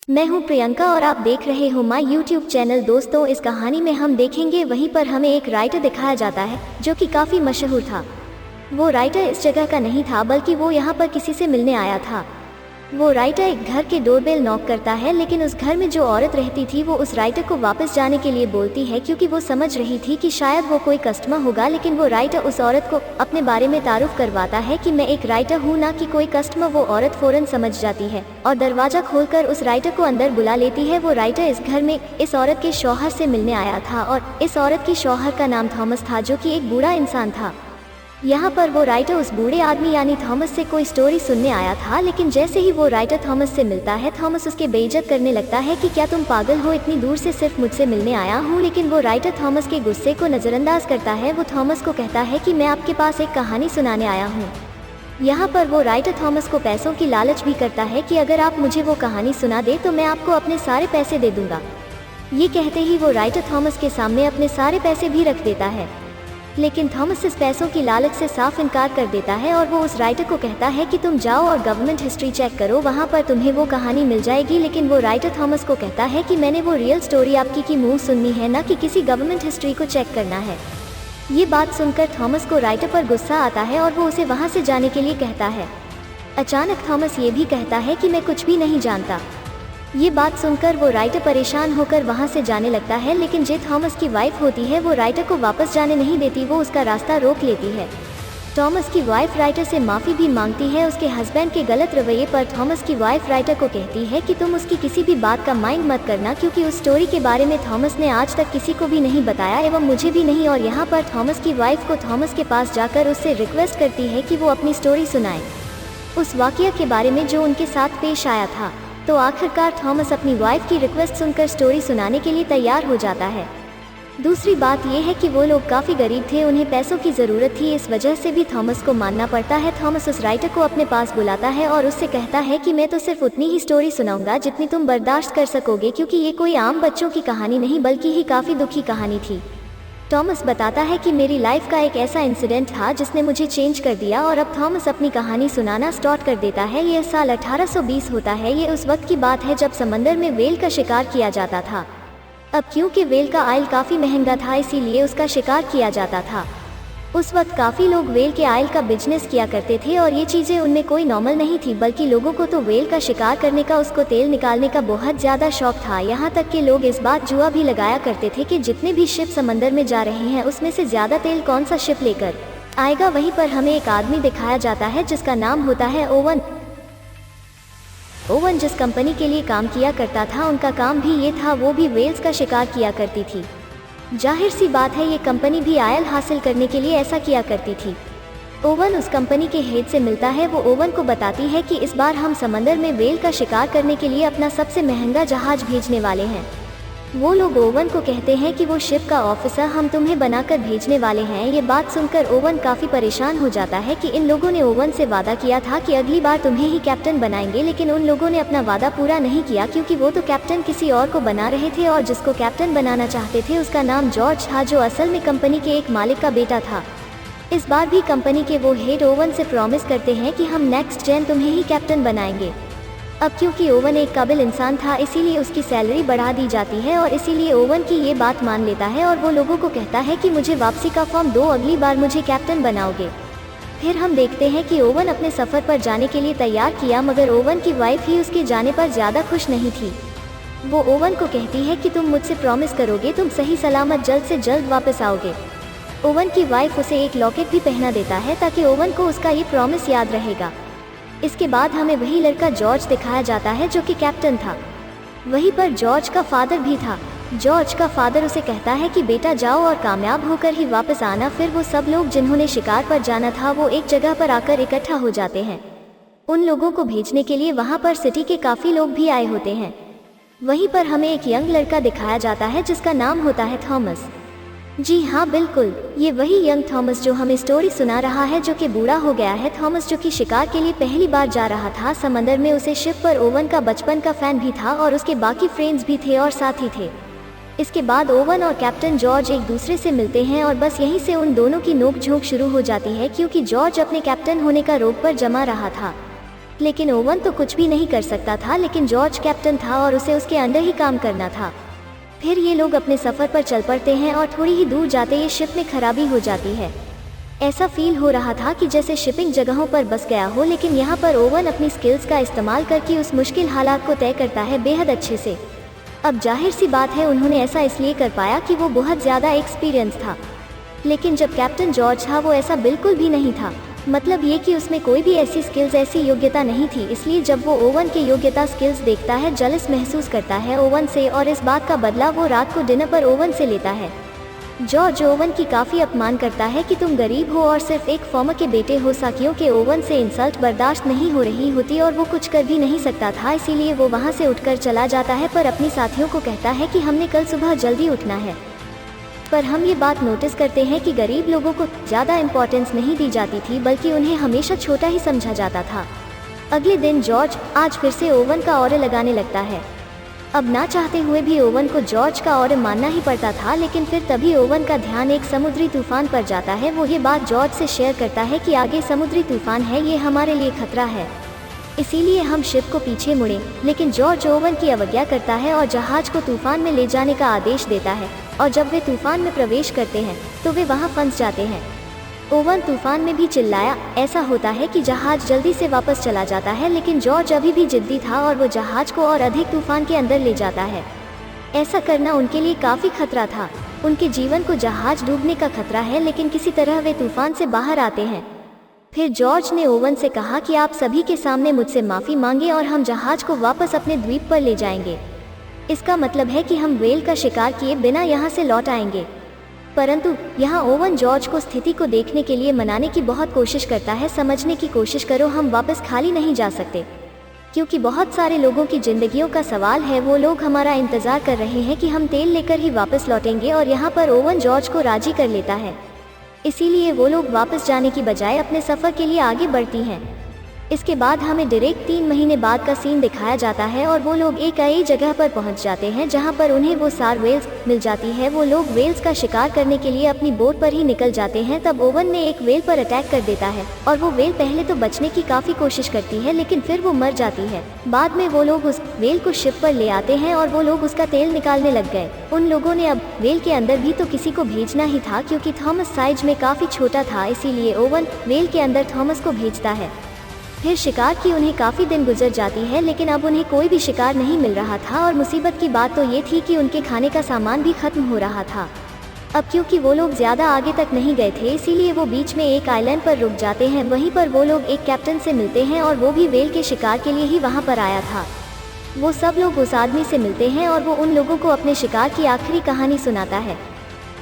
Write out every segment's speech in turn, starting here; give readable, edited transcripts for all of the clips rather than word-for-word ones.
मैं हूं प्रियंका और आप देख रहे हो माय यूट्यूब चैनल। दोस्तों, इस कहानी में हम देखेंगे वहीं पर हमें एक राइटर दिखाया जाता है जो कि काफ़ी मशहूर था। वो राइटर इस जगह का नहीं था बल्कि वो यहाँ पर किसी से मिलने आया था। वो राइटर एक घर के डोरबेल नॉक करता है, लेकिन उस घर में जो औरत रहती थी वो उस राइटर को वापस जाने के लिए बोलती है क्योंकि वो समझ रही थी कि शायद वो कोई कस्टमर होगा। लेकिन वो राइटर उस औरत को अपने बारे में तारुफ करवाता है कि मैं एक राइटर हूँ, ना कि कोई कस्टमर। वो औरत फौरन समझ जाती है और दरवाजा खोलकर उस राइटर को अंदर बुला लेती है। वो राइटर इस घर में इस औरत के शौहर से मिलने आया था और इस औरत की शौहर का नाम थॉमस था, जो कि एक बूढ़ा इंसान था। यहाँ पर वो राइटर उस बूढ़े आदमी यानी थॉमस से कोई स्टोरी सुनने आया था, लेकिन जैसे ही वो राइटर थॉमस से मिलता है, थॉमस उसके बेइज्जत करने लगता है कि क्या तुम पागल हो, इतनी दूर से सिर्फ मुझसे मिलने आया हूँ। लेकिन वो राइटर थॉमस के गुस्से को नज़रअंदाज करता है। वो थॉमस को कहता है कि मैं आपके पास एक कहानी सुनाने आया हूँ। यहाँ पर वो राइटर थॉमस को पैसों की लालच भी करता है कि अगर आप मुझे वो कहानी सुना दे तो मैं आपको अपने सारे पैसे दे दूंगा। ये कहते ही वो राइटर थॉमस के सामने अपने सारे पैसे भी रख देता है, लेकिन थॉमस इस पैसों की लालच से साफ इनकार कर देता है और वो उस राइटर को कहता है कि तुम जाओ और गवर्नमेंट हिस्ट्री चेक करो, वहाँ पर तुम्हें वो कहानी मिल जाएगी। लेकिन वो राइटर थॉमस को कहता है कि मैंने वो रियल स्टोरी आपकी की मुँह सुननी है, ना कि किसी गवर्नमेंट हिस्ट्री को चेक करना है। ये बात सुनकर थॉमस को राइटर पर गुस्सा आता है और वो उसे वहाँ से जाने के लिए कहता है। अचानक थॉमस ये भी कहता है कि मैं कुछ भी नहीं जानता। ये बात सुनकर वो राइटर परेशान होकर वहाँ से जाने लगता है, लेकिन जे थॉमस की वाइफ होती है वो राइटर को वापस जाने नहीं देती, वो उसका रास्ता रोक लेती है। थॉमस की वाइफ राइटर से माफ़ी भी मांगती है उसके हस्बैंड के गलत रवैये पर। थॉमस की वाइफ राइटर को कहती है कि तुम उसकी किसी भी बात का माइंड मत करना, क्योंकि उस स्टोरी के बारे में थॉमस ने आज तक किसी को भी नहीं बताया एवं मुझे भी नहीं। और यहाँ पर थॉमस की वाइफ को थॉमस के पास जाकर उससे रिक्वेस्ट करती है कि वो अपनी स्टोरी सुनाए, उस वाक़या के बारे में जो उनके साथ पेश आया था। तो आखिरकार थॉमस अपनी वाइफ की रिक्वेस्ट सुनकर स्टोरी सुनाने के लिए तैयार हो जाता है। दूसरी बात यह है कि वो लोग काफ़ी गरीब थे, उन्हें पैसों की ज़रूरत थी, इस वजह से भी थॉमस को मानना पड़ता है। थॉमस उस राइटर को अपने पास बुलाता है और उससे कहता है कि मैं तो सिर्फ उतनी ही स्टोरी सुनाऊंगा जितनी तुम बर्दाश्त कर सकोगे, क्योंकि ये कोई आम बच्चों की कहानी नहीं बल्कि ही काफ़ी दुखी कहानी थी। थॉमस बताता है कि मेरी लाइफ का एक ऐसा इंसिडेंट था जिसने मुझे चेंज कर दिया, और अब थॉमस अपनी कहानी सुनाना स्टार्ट कर देता है। यह साल 1820 होता है। ये उस वक्त की बात है जब समंदर में व्हेल का शिकार किया जाता था। अब क्योंकि व्हेल का आयल काफ़ी महंगा था, इसीलिए उसका शिकार किया जाता था। उस वक्त काफ़ी लोग व्हेल के आयल का बिजनेस किया करते थे और ये चीज़ें उनमें कोई नॉर्मल नहीं थी, बल्कि लोगों को तो व्हेल का शिकार करने का, उसको तेल निकालने का बहुत ज़्यादा शौक था। यहाँ तक कि लोग इस बात जुआ भी लगाया करते थे कि जितने भी शिप समंदर में जा रहे हैं उसमें से ज़्यादा तेल कौन सा शिप लेकर आएगा। वहीं पर हमें एक आदमी दिखाया जाता है जिसका नाम होता है ओवन। ओवन जिस कंपनी के लिए काम किया करता था उनका काम भी ये था, वो भी व्हेल्स का शिकार किया करती थी। जाहिर सी बात है ये कंपनी भी आयल हासिल करने के लिए ऐसा किया करती थी। ओवन उस कंपनी के हेड से मिलता है। वो ओवन को बताती है कि इस बार हम समंदर में व्हेल का शिकार करने के लिए अपना सबसे महंगा जहाज भेजने वाले हैं। वो लोग ओवन को कहते हैं कि वो शिप का ऑफिसर हम तुम्हें बनाकर भेजने वाले हैं। ये बात सुनकर ओवन काफ़ी परेशान हो जाता है कि इन लोगों ने ओवन से वादा किया था कि अगली बार तुम्हें ही कैप्टन बनाएंगे, लेकिन उन लोगों ने अपना वादा पूरा नहीं किया, क्योंकि वो तो कैप्टन किसी और को बना रहे थे और जिसको कैप्टन बनाना चाहते थे उसका नाम जॉर्ज था, जो असल में कंपनी के एक मालिक का बेटा था। इस बार भी कंपनी के वो हेड ओवन से प्रॉमिस करते हैं कि हम नेक्स्ट जेन तुम्हें ही कैप्टन बनाएंगे। अब क्योंकि ओवन एक काबिल इंसान था, इसीलिए उसकी सैलरी बढ़ा दी जाती है और इसीलिए ओवन की ये बात मान लेता है और वो लोगों को कहता है कि मुझे वापसी का फॉर्म दो, अगली बार मुझे कैप्टन बनाओगे। फिर हम देखते हैं कि ओवन अपने सफ़र पर जाने के लिए तैयार किया, मगर ओवन की वाइफ ही उसके जाने पर ज़्यादा खुश नहीं थी। वो ओवन को कहती है कि तुम मुझसे प्रॉमिस करोगे तुम सही सलामत जल्द से जल्द वापस आओगे। ओवन की वाइफ उसे एक लॉकेट भी पहना देता है ताकि ओवन को उसका ये प्रॉमिस याद रहेगा। इसके बाद हमें वही लड़का जॉर्ज दिखाया जाता है जो कि कैप्टन था। वहीं पर जॉर्ज का फादर भी था। जॉर्ज का फादर उसे कहता है कि बेटा जाओ और कामयाब होकर ही वापस आना। फिर वो सब लोग जिन्होंने शिकार पर जाना था वो एक जगह पर आकर इकट्ठा हो जाते हैं। उन लोगों को भेजने के लिए वहाँ पर सिटी के काफ़ी लोग भी आए होते हैं। वहीं पर हमें एक यंग लड़का दिखाया जाता है जिसका नाम होता है थॉमस। जी हाँ, बिल्कुल ये वही यंग थॉमस जो हमें स्टोरी सुना रहा है, जो कि बूढ़ा हो गया है। थॉमस जो कि शिकार के लिए पहली बार जा रहा था समंदर में, उसे शिप पर ओवन का बचपन का फैन भी था और उसके बाकी फ्रेंड्स भी थे और साथी थे। इसके बाद ओवन और कैप्टन जॉर्ज एक दूसरे से मिलते हैं और बस यहीं से उन दोनों की नोक झोंक शुरू हो जाती है, क्योंकि जॉर्ज अपने कैप्टन होने का रोक पर जमा रहा था। लेकिन ओवन तो कुछ भी नहीं कर सकता था, लेकिन जॉर्ज कैप्टन था और उसे उसके अंडर ही काम करना था। फिर ये लोग अपने सफ़र पर चल पड़ते हैं और थोड़ी ही दूर जाते ये शिप में खराबी हो जाती है। ऐसा फील हो रहा था कि जैसे शिपिंग जगहों पर बस गया हो, लेकिन यहाँ पर ओवन अपनी स्किल्स का इस्तेमाल करके उस मुश्किल हालात को तय करता है बेहद अच्छे से। अब जाहिर सी बात है उन्होंने ऐसा इसलिए कर पाया कि वो बहुत ज़्यादा एक्सपीरियंस था, लेकिन जब कैप्टन जॉर्ज था वो ऐसा बिल्कुल भी नहीं था। मतलब ये कि उसमें कोई भी ऐसी स्किल्स, ऐसी योग्यता नहीं थी। इसलिए जब वो ओवन के योग्यता स्किल्स देखता है, जलस महसूस करता है ओवन से, और इस बात का बदला वो रात को डिनर पर ओवन से लेता है। जॉर्ज ओवन की काफ़ी अपमान करता है कि तुम गरीब हो और सिर्फ एक फॉर्मर के बेटे हो। साकियों के ओवन से इंसल्ट बर्दाश्त नहीं हो रही होती और वो कुछ कर भी नहीं सकता था, इसीलिए वो वहाँ से उठकर चला जाता है, पर अपनी साथियों को कहता है कि हमने कल सुबह जल्दी उठना है। पर हम ये बात नोटिस करते हैं कि गरीब लोगों को ज़्यादा इम्पोर्टेंस नहीं दी जाती थी, बल्कि उन्हें हमेशा छोटा ही समझा जाता था। अगले दिन जॉर्ज आज फिर से ओवन का ऑर्डर लगाने लगता है। अब ना चाहते हुए भी ओवन को जॉर्ज का ऑर्डर मानना ही पड़ता था, लेकिन फिर तभी ओवन का ध्यान एक समुद्री तूफान पर जाता है। वो ये बात जॉर्ज से शेयर करता है कि आगे समुद्री तूफान है, ये हमारे लिए खतरा है, इसीलिए हम शिप को पीछे मुड़े। लेकिन जॉर्ज ओवन की अवज्ञा करता है और जहाज को तूफान में ले जाने का आदेश देता है, और जब वे तूफान में प्रवेश करते हैं तो वे वहां फंस जाते हैं। ओवन तूफान में भी चिल्लाया। ऐसा होता है कि जहाज जल्दी से वापस चला जाता है, लेकिन जॉर्ज अभी भी जिद्दी था और वो जहाज को और अधिक तूफान के अंदर ले जाता है। ऐसा करना उनके लिए काफ़ी खतरा था। उनके जीवन को जहाज डूबने का खतरा है, लेकिन किसी तरह वे तूफान से बाहर आते हैं। फिर जॉर्ज ने ओवन से कहा कि आप सभी के सामने मुझसे माफ़ी मांगे और हम जहाज को वापस अपने द्वीप पर ले जाएंगे। इसका मतलब है कि हम व्हेल का शिकार किए बिना यहाँ से लौट आएंगे। परंतु यहाँ ओवन जॉर्ज को स्थिति को देखने के लिए मनाने की बहुत कोशिश करता है। समझने की कोशिश करो, हम वापस खाली नहीं जा सकते, क्योंकि बहुत सारे लोगों की जिंदगियों का सवाल है। वो लोग हमारा इंतज़ार कर रहे हैं कि हम तेल लेकर ही वापस लौटेंगे, और यहाँ पर ओवन जॉर्ज को राजी कर लेता है। इसीलिए वो लोग वापस जाने की बजाय अपने सफ़र के लिए आगे बढ़ती हैं। इसके बाद हमें डायरेक्ट 3 महीने बाद का सीन दिखाया जाता है और वो लोग एक ऐसी जगह पर पहुंच जाते हैं जहां पर उन्हें वो सार वेल्स मिल जाती है। वो लोग वेल्स का शिकार करने के लिए अपनी बोट पर ही निकल जाते हैं। तब ओवन ने एक वेल पर अटैक कर देता है और वो वेल पहले तो बचने की काफ़ी कोशिश करती है, लेकिन फिर वो मर जाती है। बाद में वो लोग उस वेल को शिप पर ले आते हैं और वो लोग उसका तेल निकालने लग गए। उन लोगों ने अब वेल के अंदर भी तो किसी को भेजना ही था, क्योंकि थॉमस साइज में काफ़ी छोटा था, इसीलिए ओवन वेल के अंदर थॉमस को भेजता है। फिर शिकार की उन्हें काफ़ी दिन गुजर जाती है, लेकिन अब उन्हें कोई भी शिकार नहीं मिल रहा था। और मुसीबत की बात तो ये थी कि उनके खाने का सामान भी खत्म हो रहा था। अब क्योंकि वो लोग ज़्यादा आगे तक नहीं गए थे, इसीलिए वो बीच में एक आइलैंड पर रुक जाते हैं। वहीं पर वो लोग एक कैप्टन से मिलते हैं और वो भी वेल के शिकार के लिए ही वहाँ पर आया था। वो सब लोग उस आदमी से मिलते हैं और वो उन लोगों को अपने शिकार की आखिरी कहानी सुनाता है।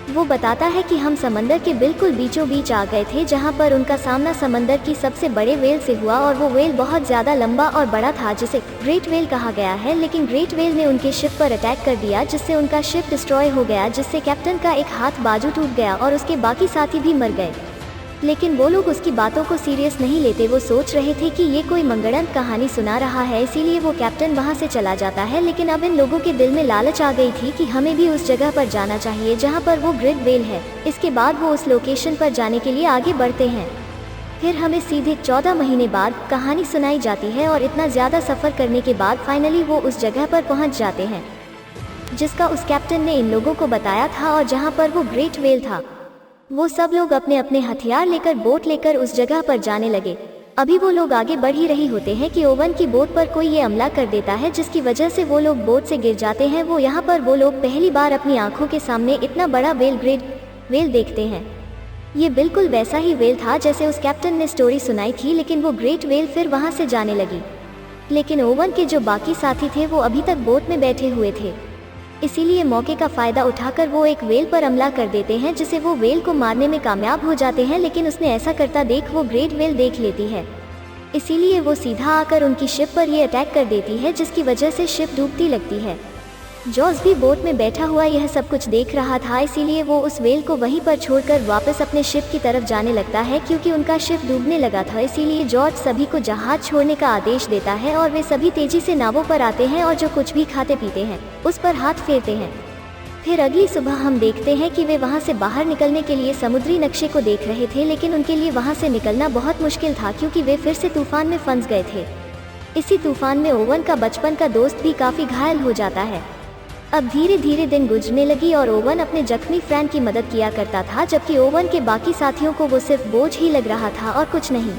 वो बताता है कि हम समंदर के बिल्कुल बीचों बीच आ गए थे, जहाँ पर उनका सामना समंदर की सबसे बड़े वेल से हुआ, और वो वेल बहुत ज़्यादा लंबा और बड़ा था, जिसे ग्रेट वेल कहा गया है। लेकिन ग्रेट वेल ने उनके शिप पर अटैक कर दिया, जिससे उनका शिप डिस्ट्रॉय हो गया, जिससे कैप्टन का एक हाथ बाजू टूट गया और उसके बाकी साथी भी मर गए। लेकिन वो लोग उसकी बातों को सीरियस नहीं लेते। वो सोच रहे थे कि ये कोई मंगड़ंत कहानी सुना रहा है, इसीलिए वो कैप्टन वहाँ से चला जाता है। लेकिन अब इन लोगों के दिल में लालच आ गई थी कि हमें भी उस जगह पर जाना चाहिए जहाँ पर वो ग्रेट वेल है। इसके बाद वो उस लोकेशन पर जाने के लिए आगे बढ़ते हैं। फिर हमें सीधे 14 महीने बाद कहानी सुनाई जाती है, और इतना ज़्यादा सफ़र करने के बाद फाइनली वो उस जगह पर पहुँच जाते हैं जिसका उस कैप्टन ने इन लोगों को बताया था, और जहाँ पर वो ग्रेट वेल था। वो सब लोग अपने अपने हथियार लेकर बोट लेकर उस जगह पर जाने लगे। अभी वो लोग आगे बढ़ ही रही होते हैं कि ओवन की बोट पर कोई ये हमला कर देता है, जिसकी वजह से वो लोग बोट से गिर जाते हैं। वो यहाँ पर वो लोग पहली बार अपनी आंखों के सामने इतना बड़ा वेल, ग्रेट वेल देखते हैं। ये बिल्कुल वैसा ही वेल था जैसे उस कैप्टन ने स्टोरी सुनाई थी, लेकिन वो ग्रेट वेल फिर वहाँ से जाने लगी। लेकिन ओवन के जो बाकी साथी थे वो अभी तक बोट में बैठे हुए थे, इसीलिए मौके का फ़ायदा उठाकर वो एक वेल पर हमला कर देते हैं, जिसे वो वेल को मारने में कामयाब हो जाते हैं। लेकिन उसने ऐसा करता देख वो ग्रेट वेल देख लेती है, इसीलिए वो सीधा आकर उनकी शिप पर ये अटैक कर देती है, जिसकी वजह से शिप डूबती लगती है। जॉर्ज भी बोट में बैठा हुआ यह सब कुछ देख रहा था, इसीलिए वो उस वेल को वहीं पर छोड़कर वापस अपने शिप की तरफ जाने लगता है, क्योंकि उनका शिप डूबने लगा था। इसीलिए जॉर्ज सभी को जहाज छोड़ने का आदेश देता है और वे सभी तेजी से नावों पर आते हैं और जो कुछ भी खाते पीते हैं उस पर हाथ फेरते हैं। फिर अगली सुबह हम देखते हैं कि वे वहाँ से बाहर निकलने के लिए समुद्री नक्शे को देख रहे थे, लेकिन उनके लिए वहाँ से निकलना बहुत मुश्किल था, क्योंकि वे फिर से तूफान में फंस गए थे। इसी तूफान में ओवन का बचपन का दोस्त भी काफी घायल हो जाता है। अब धीरे धीरे दिन गुजरने लगी और ओवन अपने जख्मी फ्रेंड की मदद किया करता था, जबकि ओवन के बाकी साथियों को वो सिर्फ बोझ ही लग रहा था और कुछ नहीं।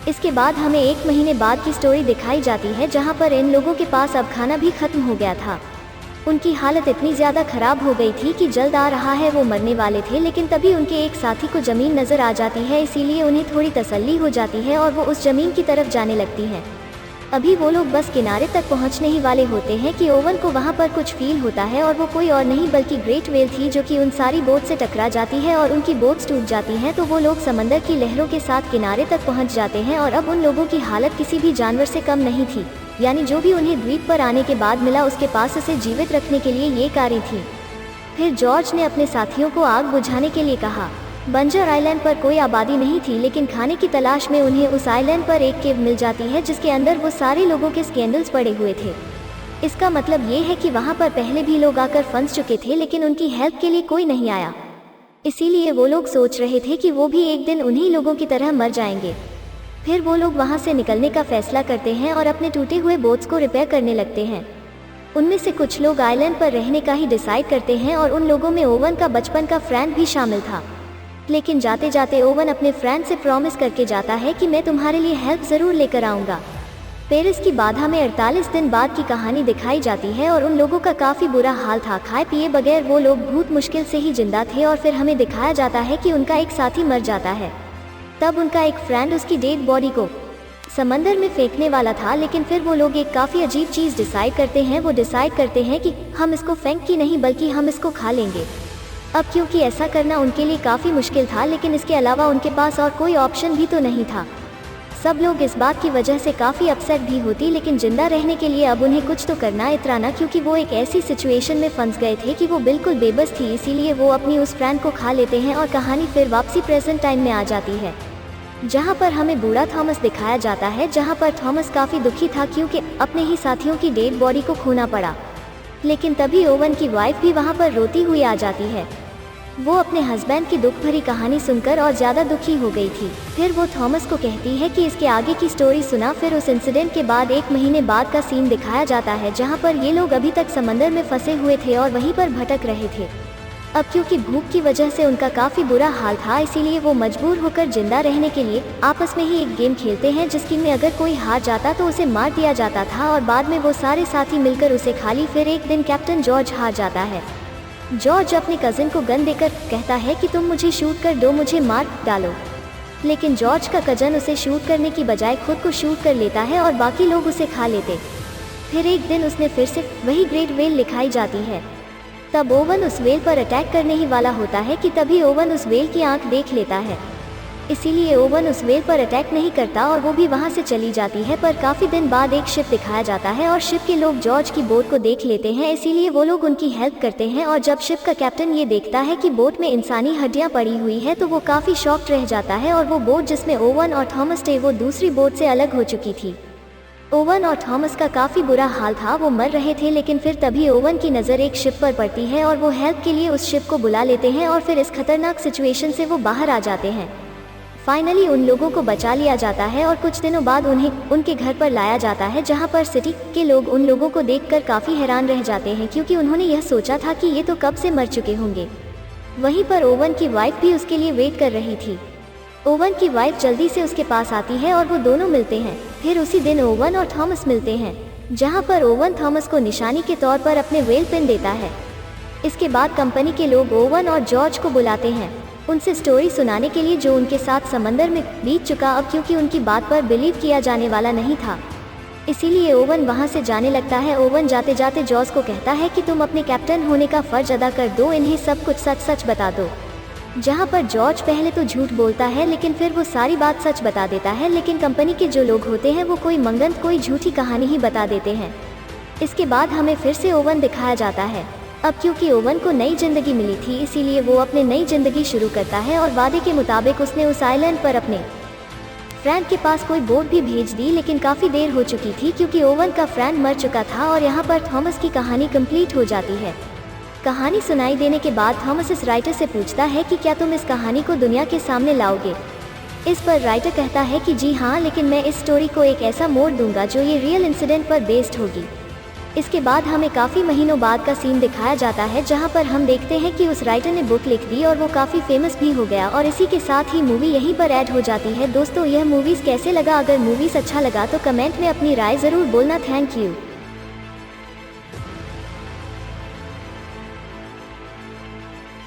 इसके बाद हमें 1 महीने बाद की स्टोरी दिखाई जाती है, जहाँ पर इन लोगों के पास अब खाना भी खत्म हो गया था। उनकी हालत इतनी ज़्यादा खराब हो गई थी कि जल्द आ रहा है वो मरने वाले थे, लेकिन तभी उनके एक साथी को ज़मीन नज़र आ जाती है, इसीलिए उन्हें थोड़ी तसल्ली हो जाती है और वो उस ज़मीन की तरफ जाने लगती हैं। अभी वो लोग बस किनारे तक पहुंचने ही वाले होते हैं कि ओवन को वहां पर कुछ फील होता है, और वो कोई और नहीं बल्कि ग्रेट व्हेल थी, जो कि उन सारी बोट से टकरा जाती है और उनकी बोट्स टूट जाती हैं। तो वो लोग समंदर की लहरों के साथ किनारे तक पहुंच जाते हैं और अब उन लोगों की हालत किसी भी जानवर से कम नहीं थी, यानी जो भी उन्हें द्वीप पर आने के बाद मिला उसके पास उसे जीवित रखने के लिए ये कारें थी। फिर जॉर्ज ने अपने साथियों को आग बुझाने के लिए कहा। बंजर आइलैंड पर कोई आबादी नहीं थी, लेकिन खाने की तलाश में उन्हें उस आइलैंड पर एक केव मिल जाती है, जिसके अंदर वो सारे लोगों के स्कैंडल्स पड़े हुए थे। इसका मतलब ये है कि वहाँ पर पहले भी लोग आकर फंस चुके थे, लेकिन उनकी हेल्प के लिए कोई नहीं आया। इसीलिए वो लोग सोच रहे थे कि वो भी एक दिन उन्हीं लोगों की तरह मर जाएंगे। फिर वो लोग वहाँ से निकलने का फैसला करते हैं और अपने टूटे हुए बोट्स को रिपेयर करने लगते हैं। उनमें से कुछ लोग आइलैंड पर रहने का ही डिसाइड करते हैं और उन लोगों में ओवन का बचपन का फ्रेंड भी शामिल था। लेकिन जाते जाते ओवन अपने फ्रेंड से प्रॉमिस करके जाता है कि मैं तुम्हारे लिए हेल्प ज़रूर लेकर आऊँगा। पेरिस की बाधा में 48 दिन बाद की कहानी दिखाई जाती है और उन लोगों का काफ़ी बुरा हाल था। खाए पिए बगैर वो लोग बहुत मुश्किल से ही जिंदा थे, और फिर हमें दिखाया जाता है कि उनका एक साथी मर जाता है। तब उनका एक फ्रेंड उसकी डेड बॉडी को समंदर में फेंकने वाला था, लेकिन फिर वो लोग एक काफ़ी अजीब चीज़ डिसाइड करते हैं। वो डिसाइड करते हैं कि हम इसको फेंक की नहीं बल्कि हम इसको खा लेंगे। अब क्योंकि ऐसा करना उनके लिए काफ़ी मुश्किल था, लेकिन इसके अलावा उनके पास और कोई ऑप्शन भी तो नहीं था। सब लोग इस बात की वजह से काफ़ी अपसेट भी होती, लेकिन जिंदा रहने के लिए अब उन्हें कुछ तो करना इतराना, क्योंकि वो एक ऐसी सिचुएशन में फंस गए थे कि वो बिल्कुल बेबस थी। इसीलिए वो अपनी उस फ्रेंड को खा लेते हैं और कहानी फिर वापसी प्रेजेंट टाइम में आ जाती है, जहाँ पर हमें बूढ़ा थॉमस दिखाया जाता है, जहाँ पर थॉमस काफ़ी दुखी था क्योंकि अपने ही साथियों की डेड बॉडी को खोना पड़ा। लेकिन तभी ओवन की वाइफ भी वहाँ पर रोती हुई आ जाती है। वो अपने हस्बैंड की दुख भरी कहानी सुनकर और ज़्यादा दुखी हो गई थी। फिर वो थॉमस को कहती है कि इसके आगे की स्टोरी सुना। फिर उस इंसिडेंट के बाद 1 महीने बाद का सीन दिखाया जाता है, जहाँ पर ये लोग अभी तक समंदर में फंसे हुए थे और वहीं पर भटक रहे थे। अब क्योंकि भूख की वजह से उनका काफ़ी बुरा हाल था, इसीलिए वो मजबूर होकर जिंदा रहने के लिए आपस में ही एक गेम खेलते हैं, जिसकी में अगर कोई हार जाता तो उसे मार दिया जाता था और बाद में वो सारे साथी मिलकर उसे खा ली। फिर एक दिन कैप्टन जॉर्ज हार जाता है। जॉर्ज अपने कजिन को गन देकर कहता है कि तुम मुझे शूट कर दो, मुझे मार डालो। लेकिन जॉर्ज का कजन उसे शूट करने की बजाय खुद को शूट कर लेता है और बाकी लोग उसे खा लेते। फिर एक दिन उसने फिर से वही ग्रेट व्हेल दिखाई जाती है। तब ओवन उस व्हेल पर अटैक करने ही वाला होता है कि तभी ओवन उस व्हेल की आंख देख लेता है। इसीलिए ओवन उस व्हेल पर अटैक नहीं करता और वो भी वहाँ से चली जाती है। पर काफ़ी दिन बाद एक शिप दिखाया जाता है और शिप के लोग जॉर्ज की बोट को देख लेते हैं, इसीलिए वो लोग उनकी हेल्प करते हैं। और जब शिप का कैप्टन ये देखता है कि बोट में इंसानी हड्डियाँ पड़ी हुई है, तो वो काफ़ी शॉक्ड रह जाता है। और वो बोट जिसमें ओवन और थॉमस थे, वो दूसरी बोट से अलग हो चुकी थी। ओवन और थॉमस का काफ़ी बुरा हाल था, वो मर रहे थे। लेकिन फिर तभी ओवन की नज़र एक शिप पर पड़ती है और वो हेल्प के लिए उस शिप को बुला लेते हैं और फिर इस खतरनाक सिचुएशन से वो बाहर आ जाते हैं। फाइनली उन लोगों को बचा लिया जाता है और कुछ दिनों बाद उन्हें उनके घर पर लाया जाता है, जहां पर सिटी के लोग उन लोगों को देखकर काफ़ी हैरान रह जाते हैं, क्योंकि उन्होंने यह सोचा था कि ये तो कब से मर चुके होंगे। वहीं पर ओवन की वाइफ भी उसके लिए वेट कर रही थी। ओवन की वाइफ जल्दी से उसके पास आती है और वो दोनों मिलते हैं। फिर उसी दिन ओवन और थॉमस मिलते हैं, जहाँ पर ओवन थॉमस को निशानी के तौर पर अपने व्हेल पेन देता है। इसके बाद कंपनी के लोग ओवन और जॉर्ज को बुलाते हैं, उनसे स्टोरी सुनाने के लिए जो उनके साथ समंदर में बीत चुका। अब क्योंकि उनकी बात पर बिलीव किया जाने वाला नहीं था, इसीलिए ओवन वहां से जाने लगता है। ओवन जाते जाते जॉर्ज को कहता है कि तुम अपने कैप्टन होने का फर्ज अदा कर दो, इन्हें सब कुछ सच सच बता दो। जहां पर जॉर्ज पहले तो झूठ बोलता है, लेकिन फिर वो सारी बात सच बता देता है। लेकिन कंपनी के जो लोग होते हैं वो कोई मंगंत कोई झूठी कहानी ही बता देते हैं। इसके बाद हमें फिर से ओवन दिखाया जाता है। अब क्योंकि ओवन को नई जिंदगी मिली थी, इसीलिए वो अपने नई जिंदगी शुरू करता है और वादे के मुताबिक उसने उस आइलैंड पर अपने फ्रेंड के पास कोई बोट भी भेज दी। लेकिन काफ़ी देर हो चुकी थी, क्योंकि ओवन का फ्रेंड मर चुका था और यहाँ पर थॉमस की कहानी कंप्लीट हो जाती है। कहानी सुनाई देने के बाद थॉमस इस राइटर से पूछता है कि क्या तुम इस कहानी को दुनिया के सामने लाओगे। इस पर राइटर कहता है कि जी हाँ, लेकिन मैं इस स्टोरी को एक ऐसा मोड़ दूंगा जो ये रियल इंसिडेंट पर बेस्ड होगी। इसके बाद हमें काफ़ी महीनों बाद का सीन दिखाया जाता है जहां पर हम देखते हैं कि उस राइटर ने बुक लिख दी और वो काफ़ी फेमस भी हो गया, और इसी के साथ ही मूवी यहीं पर ऐड हो जाती है। दोस्तों, यह मूवीज़ कैसे लगा? अगर मूवीज़ अच्छा लगा तो कमेंट में अपनी राय ज़रूर बोलना। Thank you.